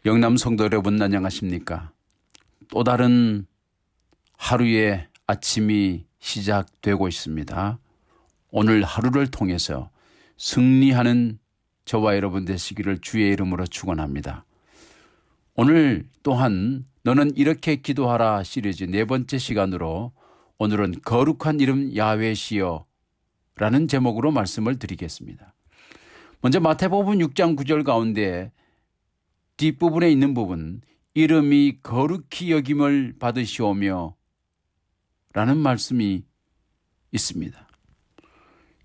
영남 성도 여러분 안녕하십니까? 또 다른 하루의 아침이 시작되고 있습니다. 오늘 하루를 통해서 승리하는 저와 여러분 되시기를 주의 이름으로 축원합니다. 오늘 또한 너는 이렇게 기도하라 시리즈 네 번째 시간으로 오늘은 거룩한 이름 야훼시여 라는 제목으로 말씀을 드리겠습니다. 먼저 마태복음 6장 9절 가운데 뒷부분에 있는 부분, 이름이 거룩히 여김을 받으시오며 라는 말씀이 있습니다.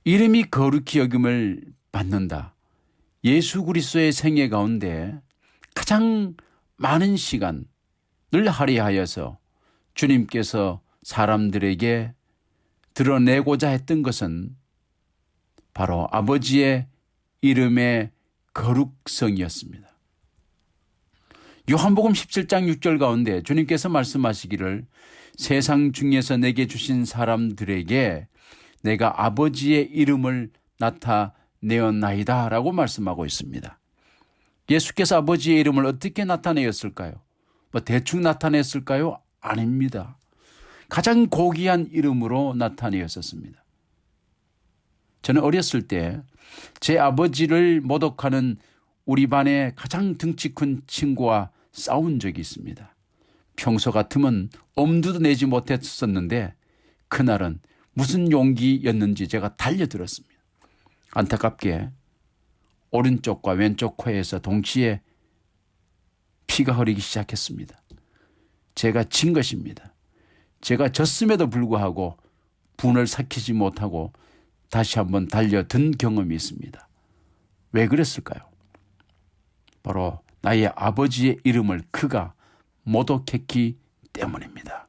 이름이 거룩히 여김을 받는다. 예수 그리스도의 생애 가운데 가장 많은 시간을 할애하여서 주님께서 사람들에게 드러내고자 했던 것은 바로 아버지의 이름의 거룩성이었습니다. 요한복음 17장 6절 가운데 주님께서 말씀하시기를 세상 중에서 내게 주신 사람들에게 내가 아버지의 이름을 나타내었나이다 라고 말씀하고 있습니다. 예수께서 아버지의 이름을 어떻게 나타내었을까요? 대충 나타냈을까요? 아닙니다. 가장 고귀한 이름으로 나타내었었습니다. 저는 어렸을 때 제 아버지를 모독하는 우리 반의 가장 덩치 큰 친구와 싸운 적이 있습니다. 평소 같으면 엄두도 내지 못했었는데 그날은 무슨 용기였는지 제가 달려들었습니다. 안타깝게 오른쪽과 왼쪽 코에서 동시에 피가 흐르기 시작했습니다. 제가 진 것입니다. 제가 졌음에도 불구하고 분을 삭히지 못하고 다시 한번 달려든 경험이 있습니다. 왜 그랬을까요? 바로 나의 아버지의 이름을 그가 모독했기 때문입니다.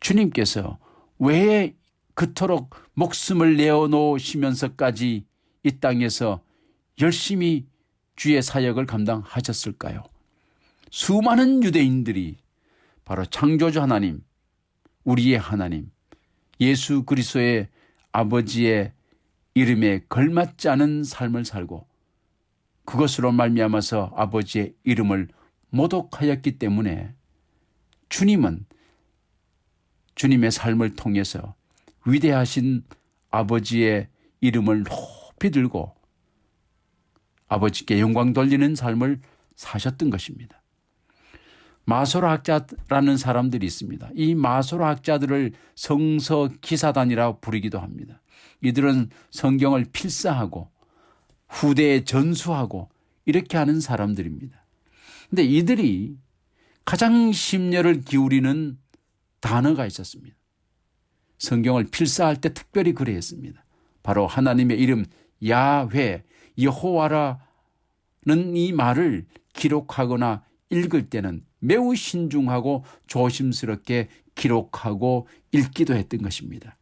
주님께서 왜 그토록 목숨을 내어놓으시면서까지 이 땅에서 열심히 주의 사역을 감당하셨을까요? 수많은 유대인들이 바로 창조주 하나님, 우리의 하나님, 예수 그리스도의 아버지의 이름에 걸맞지 않은 삶을 살고 그것으로 말미암아서 아버지의 이름을 모독하였기 때문에 주님은 주님의 삶을 통해서 위대하신 아버지의 이름을 높이 들고 아버지께 영광 돌리는 삶을 사셨던 것입니다. 마소로 학자라는 사람들이 있습니다. 이 마소로 학자들을 성서 기사단이라고 부르기도 합니다. 이들은 성경을 필사하고 후대에 전수하고 이렇게 하는 사람들입니다. 그런데 이들이 가장 심려를 기울이는 단어가 있었습니다. 성경을 필사할 때 특별히 그랬습니다. 바로 하나님의 이름 야훼, 여호와라는 이 말을 기록하거나 읽을 때는 매우 신중하고 조심스럽게 기록하고 읽기도 했던 것입니다.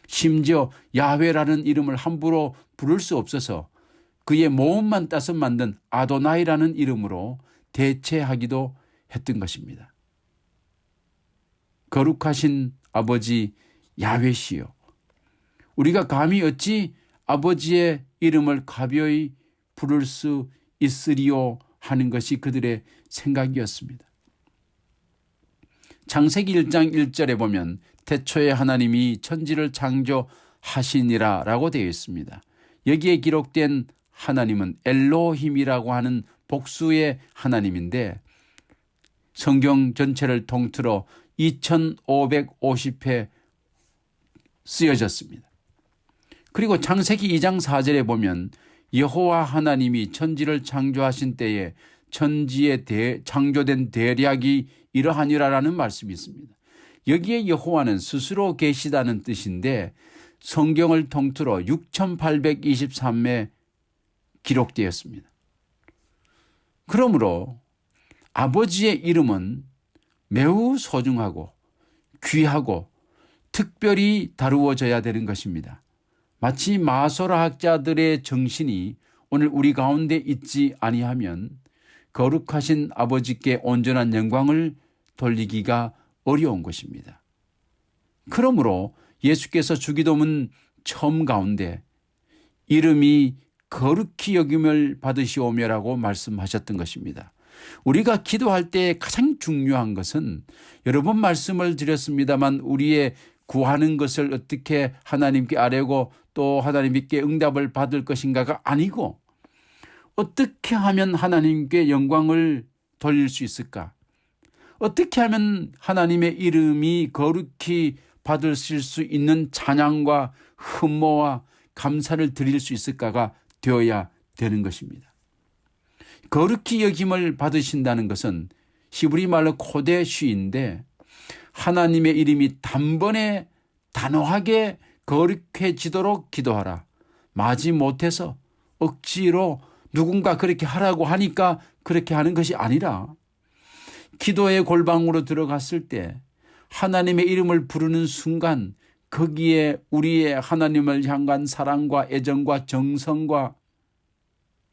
심지어 야훼라는 이름을 함부로 부를 수 없어서 그의 모음만 따서 만든 아도나이라는 이름으로 대체하기도 했던 것입니다. 거룩하신 아버지 야훼시여, 우리가 감히 어찌 아버지의 이름을 가벼이 부를 수 있으리요 하는 것이 그들의 생각이었습니다. 창세기 1장 1절에 보면 태초에 하나님이 천지를 창조하시니라 라고 되어 있습니다. 여기에 기록된 하나님은 엘로힘이라고 하는 복수의 하나님인데 성경 전체를 통틀어 2550회 쓰여졌습니다. 그리고 창세기 2장 4절에 보면 여호와 하나님이 천지를 창조하신 때에 천지에 창조된 대략이 이러하니라라는 말씀이 있습니다. 여기에 여호와는 스스로 계시다는 뜻인데 성경을 통틀어 6823회 기록되었습니다. 그러므로 아버지의 이름은 매우 소중하고 귀하고 특별히 다루어져야 되는 것입니다. 마치 마소라 학자들의 정신이 오늘 우리 가운데 있지 아니하면 거룩하신 아버지께 온전한 영광을 돌리기가 어려운 것입니다. 그러므로 예수께서 주기도문 처음 가운데 이름이 거룩히 여김을 받으시오며라고 말씀하셨던 것입니다. 우리가 기도할 때 가장 중요한 것은 여러 번 말씀을 드렸습니다만 우리의 구하는 것을 어떻게 하나님께 아뢰고 또 하나님께 응답을 받을 것인가가 아니고 어떻게 하면 하나님께 영광을 돌릴 수 있을까? 어떻게 하면 하나님의 이름이 거룩히 받으실 수 있는 찬양과 흠모와 감사를 드릴 수 있을까가 되어야 되는 것입니다. 거룩히 여김을 받으신다는 것은 히브리 말로 코데쉬인데 하나님의 이름이 단번에 단호하게 거룩해지도록 기도하라. 마지 못해서 억지로 누군가 그렇게 하라고 하니까 그렇게 하는 것이 아니라 기도의 골방으로 들어갔을 때 하나님의 이름을 부르는 순간 거기에 우리의 하나님을 향한 사랑과 애정과 정성과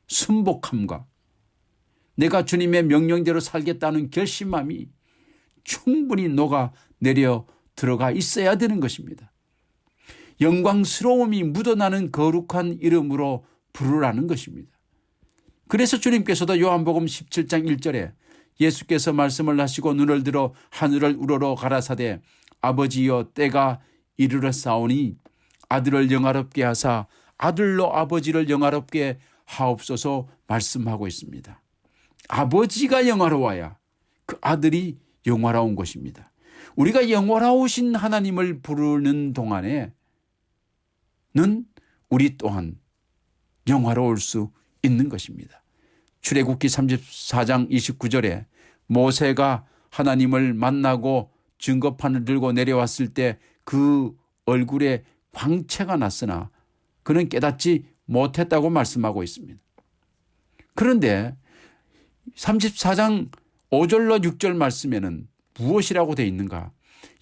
순복함과 내가 주님의 명령대로 살겠다는 결심함이 충분히 녹아 내려 들어가 있어야 되는 것입니다. 영광스러움이 묻어나는 거룩한 이름으로 부르라는 것입니다. 그래서 주님께서도 요한복음 17장 1절에 예수께서 말씀을 하시고 눈을 들어 하늘을 우러러 가라사대 아버지여 때가 이르렀사오니 아들을 영화롭게 하사 아들로 아버지를 영화롭게 하옵소서 말씀하고 있습니다. 아버지가 영화로워야 그 아들이 영화로운 것입니다. 우리가 영화로우신 하나님을 부르는 동안에는 우리 또한 영화로울 수 있는 것입니다. 출애굽기 34장 29절에 모세가 하나님을 만나고 증거판을 들고 내려왔을 때 그 얼굴에 광채가 났으나 그는 깨닫지 못했다고 말씀하고 있습니다. 그런데 34장 5절로 6절 말씀에는 무엇이라고 되어 있는가?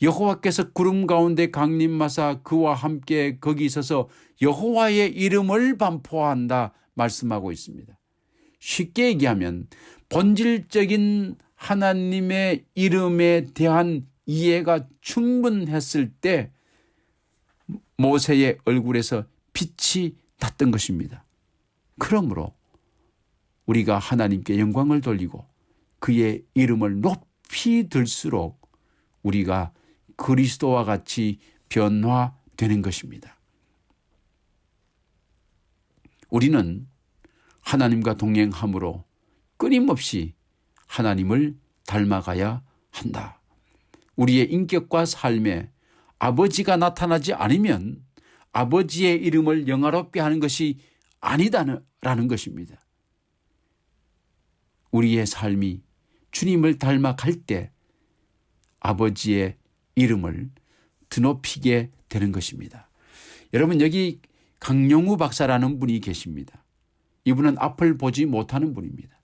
여호와께서 구름 가운데 강림하사 그와 함께 거기 있어서 여호와의 이름을 반포한다 말씀하고 있습니다. 쉽게 얘기하면 본질적인 하나님의 이름에 대한 이해가 충분했을 때 모세의 얼굴에서 빛이 났던 것입니다. 그러므로 우리가 하나님께 영광을 돌리고 그의 이름을 높이 들수록 우리가 그리스도와 같이 변화되는 것입니다. 우리는 하나님과 동행함으로 끊임없이 하나님을 닮아가야 한다. 우리의 인격과 삶에 아버지가 나타나지 않으면 아버지의 이름을 영화롭게 하는 것이 아니다라는 것입니다. 우리의 삶이 주님을 닮아갈 때 아버지의 이름을 드높이게 되는 것입니다. 여러분, 여기 강용우 박사라는 분이 계십니다. 이분은 앞을 보지 못하는 분입니다.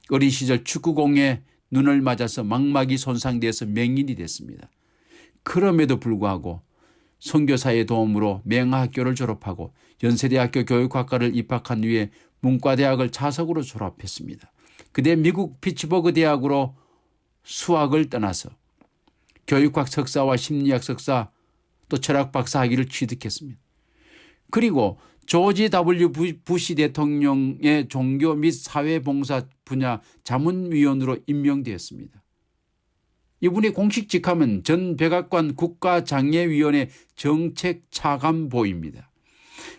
어린 시절 축구공에 눈을 맞아서 망막이 손상돼서 맹인이 됐습니다. 그럼에도 불구하고 선교사의 도움으로 맹하학교를 졸업하고 연세대학교 교육학과를 입학한 후에 문과대학을 자석으로 졸업했습니다. 그때 미국 피츠버그 대학으로 수학을 떠나서 교육학 석사와 심리학 석사 또 철학 박사 학위를 취득했습니다. 그리고 조지 W. 부시 대통령의 종교 및 사회봉사 분야 자문위원으로 임명되었습니다. 이분의 공식 직함은 전 백악관 국가장애위원회 정책차관보입니다.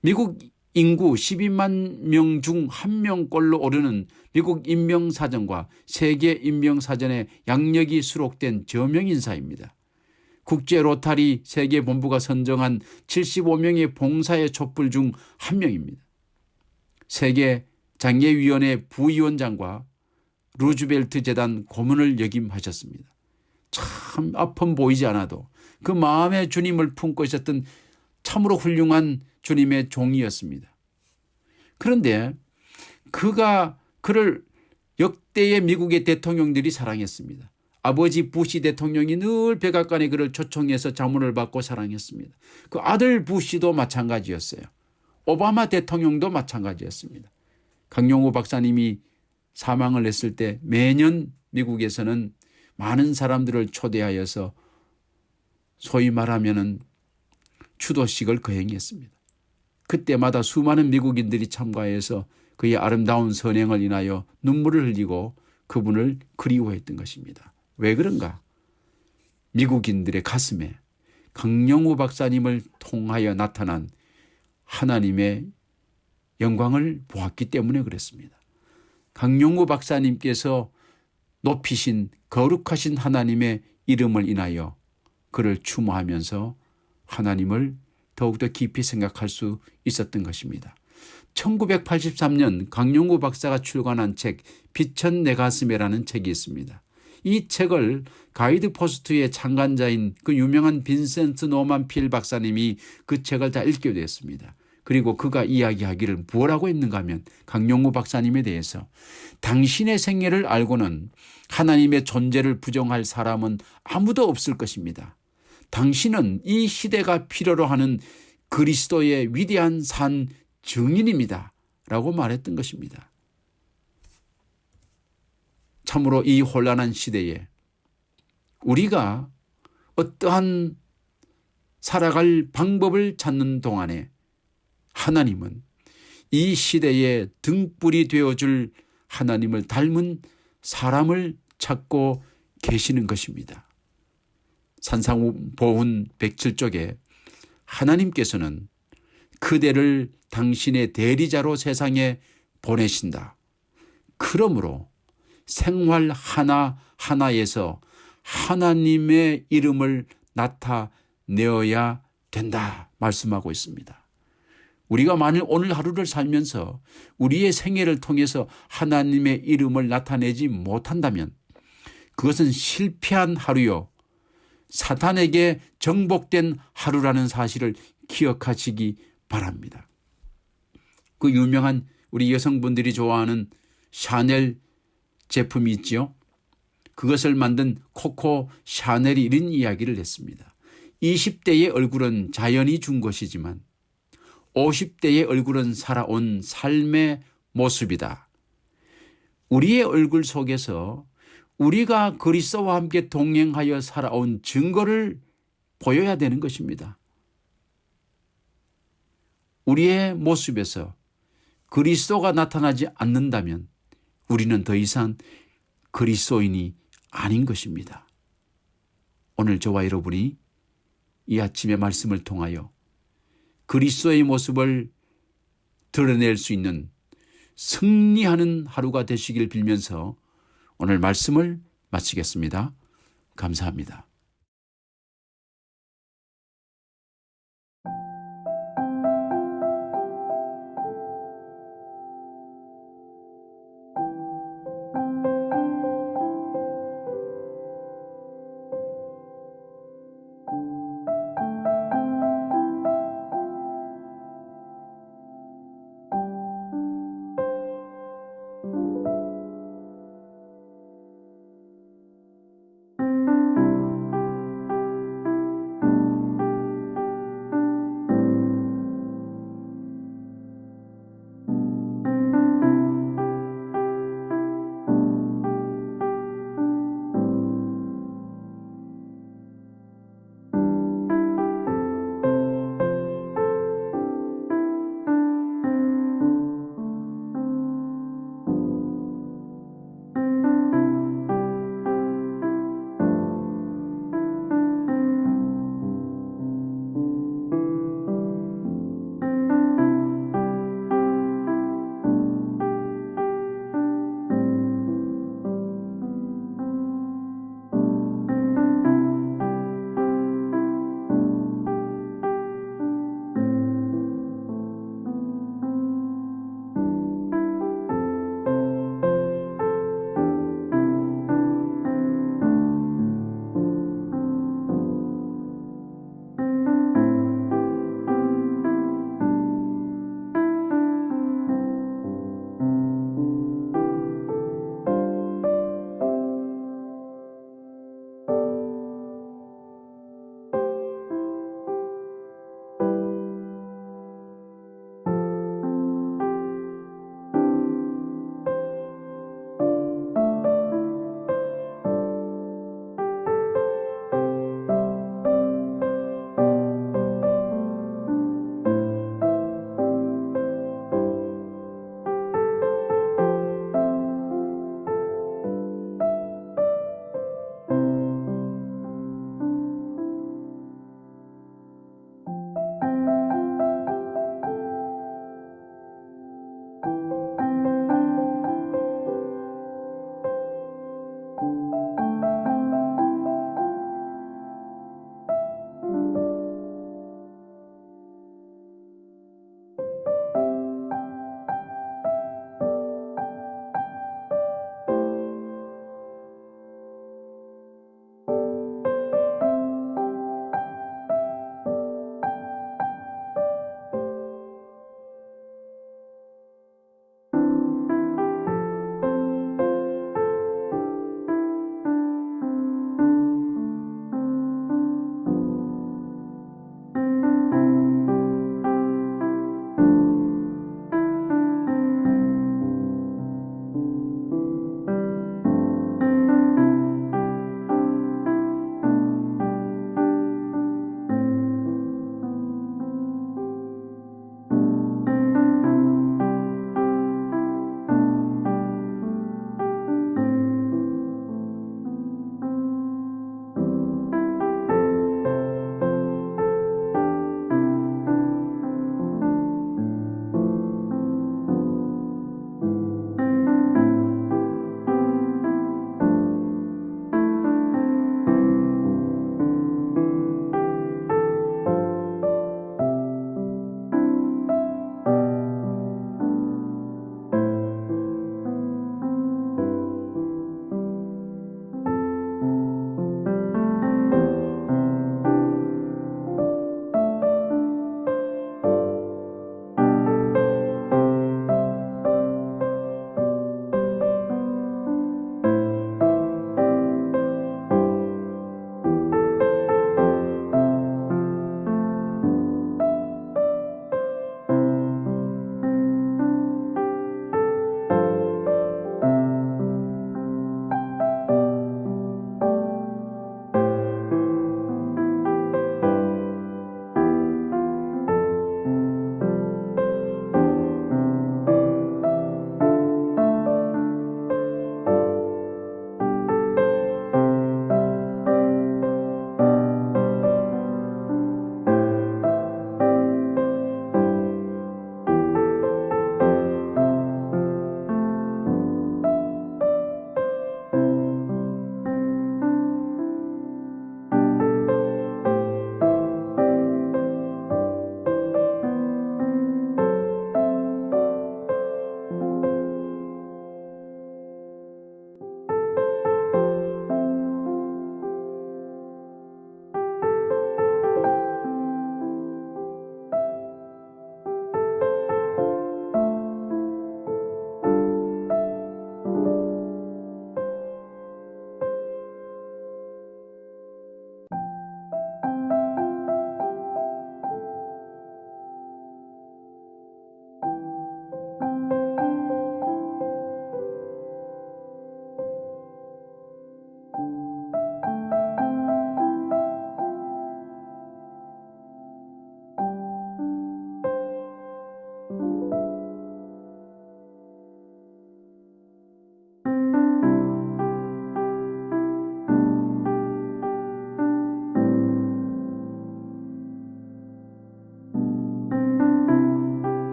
미국 인구 12만 명 중 1명꼴로 오르는 미국 인명사전과 세계 인명사전에 양력이 수록된 저명인사입니다. 국제 로타리 세계본부가 선정한 75명의 봉사의 촛불 중 한 명입니다. 세계 장애위원회 부위원장과 루즈벨트 재단 고문을 역임하셨습니다. 참 아픔 보이지 않아도 그 마음에 주님을 품고 있었던 참으로 훌륭한 주님의 종이었습니다. 그런데 그를 역대의 미국의 대통령들이 사랑했습니다. 아버지 부시 대통령이 늘 백악관에 그를 초청해서 자문을 받고 사랑했습니다. 그 아들 부시도 마찬가지였어요. 오바마 대통령도 마찬가지였습니다. 강용우 박사님이 사망을 했을 때 매년 미국에서는 많은 사람들을 초대하여서 소위 말하면 추도식을 거행했습니다. 그때마다 수많은 미국인들이 참가해서 그의 아름다운 선행을 인하여 눈물을 흘리고 그분을 그리워했던 것입니다. 왜 그런가? 미국인들의 가슴에 강영우 박사님을 통하여 나타난 하나님의 영광을 보았기 때문에 그랬습니다. 강영우 박사님께서 높이신 거룩하신 하나님의 이름을 인하여 그를 추모하면서 하나님을 더욱더 깊이 생각할 수 있었던 것입니다. 1983년 강영우 박사가 출간한 책 빛은 내 가슴에라는 책이 있습니다. 이 책을 가이드 포스트의 창간자인 그 유명한 빈센트 노만 필 박사님이 그 책을 다 읽게 되었습니다. 그리고 그가 이야기하기를 뭐라고 했는가 하면 강영우 박사님에 대해서 당신의 생애를 알고는 하나님의 존재를 부정할 사람은 아무도 없을 것입니다. 당신은 이 시대가 필요로 하는 그리스도의 위대한 산 증인입니다. 라고 말했던 것입니다. 참으로 이 혼란한 시대에 우리가 어떠한 살아갈 방법을 찾는 동안에 하나님은 이 시대에 등불이 되어줄 하나님을 닮은 사람을 찾고 계시는 것입니다. 산상보훈 107쪽에 하나님께서는 그대를 당신의 대리자로 세상에 보내신다. 그러므로 생활 하나하나에서 하나님의 이름을 나타내어야 된다 말씀하고 있습니다. 우리가 만일 오늘 하루를 살면서 우리의 생애를 통해서 하나님의 이름을 나타내지 못한다면 그것은 실패한 하루요, 사탄에게 정복된 하루라는 사실을 기억하시기 바랍니다. 그 유명한 우리 여성분들이 좋아하는 샤넬 제품이 있지요. 그것을 만든 코코 샤넬이 이런 이야기를 했습니다. 20대의 얼굴은 자연이 준 것이지만 50대의 얼굴은 살아온 삶의 모습이다. 우리의 얼굴 속에서 우리가 그리스도와 함께 동행하여 살아온 증거를 보여야 되는 것입니다. 우리의 모습에서 그리스도가 나타나지 않는다면 우리는 더 이상 그리스도인이 아닌 것입니다. 오늘 저와 여러분이 이 아침의 말씀을 통하여 그리스도의 모습을 드러낼 수 있는 승리하는 하루가 되시길 빌면서 오늘 말씀을 마치겠습니다. 감사합니다.